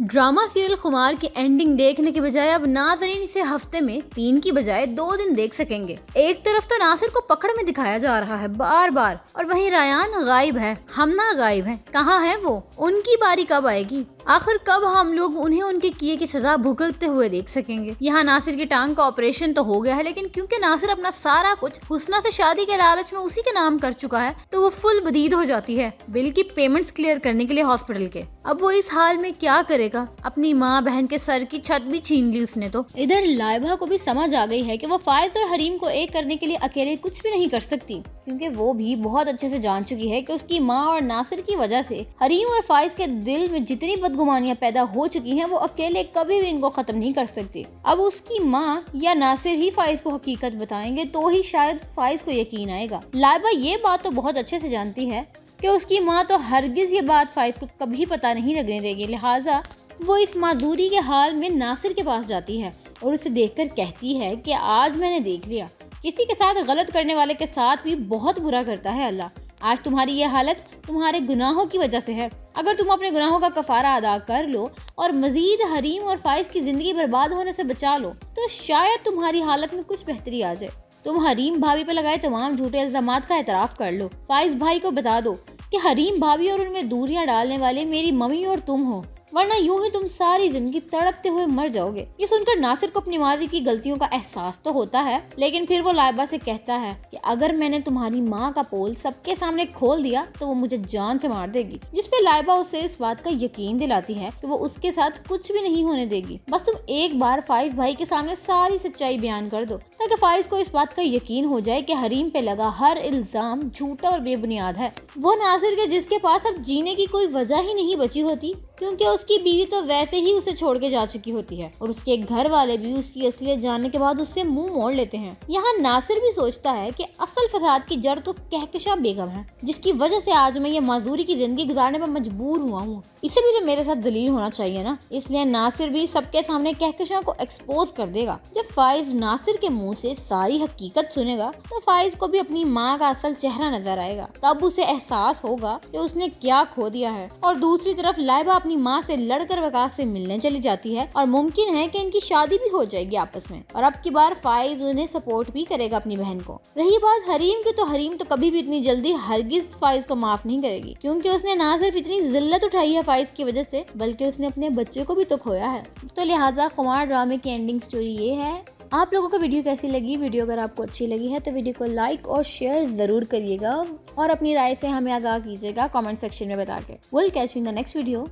Drama serial खुमार की ending देखने के बजाय अब नाज़रीन इसे हफ्ते में 3 की बजाय 2 दिन देख सकेंगे। एक तरफ तो नासिर को पकड़ में दिखाया जा रहा है बार बार, और वहीं रायान गायब है, हमना गायब है। कहाँ है वो? उनकी बारी कब आएगी? आखिर कब हम लोग उन्हें उनके किए की सजा भुगतते हुए देख सकेंगे? यहाँ नासिर की टांग का ऑपरेशन तो हो गया है, लेकिन क्योंकि नासिर अपना सारा कुछ हुस्ना से शादी के लालच में उसी के नाम कर चुका है, तो वो फुल बदीद हो जाती है बिल की पेमेंट्स क्लियर करने के लिए हॉस्पिटल के। अब वो इस हाल में क्या करेगा? अपनी माँ बहन के सर की छत भी छीन ली उसने तो। इधर लाइबा को भी समझ आ गई है कि वो फाइज और हरीम को एक करने के लिए अकेले कुछ भी नहीं कर सकती, क्योंकि वो भी बहुत अच्छे से जान चुकी है कि उसकी माँ और नासिर की वजह से हरीम और फाइज के दिल में जितनी बदगुमानियां पैदा हो चुकी हैं, वो अकेले कभी भी इनको खत्म नहीं कर सकती। अब उसकी माँ या नासिर ही फाइज को हकीकत बताएंगे तो ही शायद फाइज को यकीन आएगा। लाइबा ये बात तो बहुत अच्छे से जानती है कि उसकी माँ तो हरगिज ये बात फाइज को कभी पता नहीं लगने देगी, लिहाजा वो इस माजूरी के हाल में नासिर के पास जाती है और उसे देखकर कहती है कि आज मैंने देख लिया, किसी के साथ गलत करने वाले के साथ भी बहुत बुरा करता है अल्लाह। आज तुम्हारी ये हालत तुम्हारे गुनाहों की वजह से है। अगर तुम अपने गुनाहों का कफारा अदा कर लो और मजीद हरीम और फाइज की जिंदगी बर्बाद होने से बचा लो, तो शायद तुम्हारी हालत में कुछ बेहतरी आ जाए। तुम हरीम भाभी पे लगाए तमाम झूठे इल्जामात का एतराफ कर लो। फाइज भाई को बता दो कि हरीम भाभी और उनमें दूरियां डालने वाले मेरी मम्मी और तुम हो, वरना यूं ही तुम सारी जिंदगी तड़पते हुए मर जाओगे। ये सुनकर नासिर को अपनी माजी की गलतियों का एहसास तो होता है, लेकिन फिर वो लाइबा से कहता है कि अगर मैंने तुम्हारी माँ का पोल सबके सामने खोल दिया तो वो मुझे जान से मार देगी। जिस पे लाइबा उसे इस बात का यकीन दिलाती है कि वो उसके साथ कुछ भी नहीं होने देगी। बस तुम एक बार फाइज भाई के सामने सारी सच्चाई बयान कर दो, ताकि फाइज को इस बात का यकीन हो जाए कि हरीम पे लगा हर इल्जाम झूठा और बेबुनियाद है। वो नासिर के जिसके पास अब जीने की कोई वजह ही नहीं बची होती, क्योंकि उसकी बीवी तो वैसे ही उसे छोड़ के जा चुकी होती है और उसके घर वाले भी उसकी असलियत जानने के बाद उससे मुंह मोड़ लेते हैं। यहाँ नासिर भी सोचता है कि असल फसाद की जड़ तो कहकशा बेगम है, जिसकी वजह से आज मैं ये माजूरी की जिंदगी गुजारने पर मजबूर हुआ हूँ। इसे भी तो मेरे साथ जलील होना चाहिए ना, इसलिए नासिर भी सबके सामने कहकशा को एक्सपोज कर देगा। जब फाइज नासिर के मुँह से सारी हकीकत सुनेगा तो फाइज को भी अपनी माँ का असल चेहरा नजर आएगा। तब उसे एहसास होगा कि उसने क्या खो दिया है। और दूसरी तरफ लाइबा अपनी माँ से लड़कर वकास से मिलने चली जाती है और मुमकिन है कि इनकी शादी भी हो जाएगी आपस में, और अब की बार फाइज उन्हें सपोर्ट भी करेगा अपनी बहन को। रही बात हरीम की, तो हरीम तो कभी भी इतनी जल्दी हरगिज फाइज को माफ नहीं करेगी, क्योंकि उसने ना सिर्फ इतनी जिल्लत उठाई है फाइज की वजह से, बल्कि उसने अपने बच्चे को भी तो खोया है। तो लिहाजा खुमार ड्रामे की एंडिंग स्टोरी ये है। आप लोगों को वीडियो कैसी लगी? वीडियो अगर आपको अच्छी लगी है तो वीडियो को लाइक और शेयर जरूर करिएगा और अपनी राय से हमें आगाह कीजिएगा कमेंट सेक्शन में बता के। Will catch you in the next video.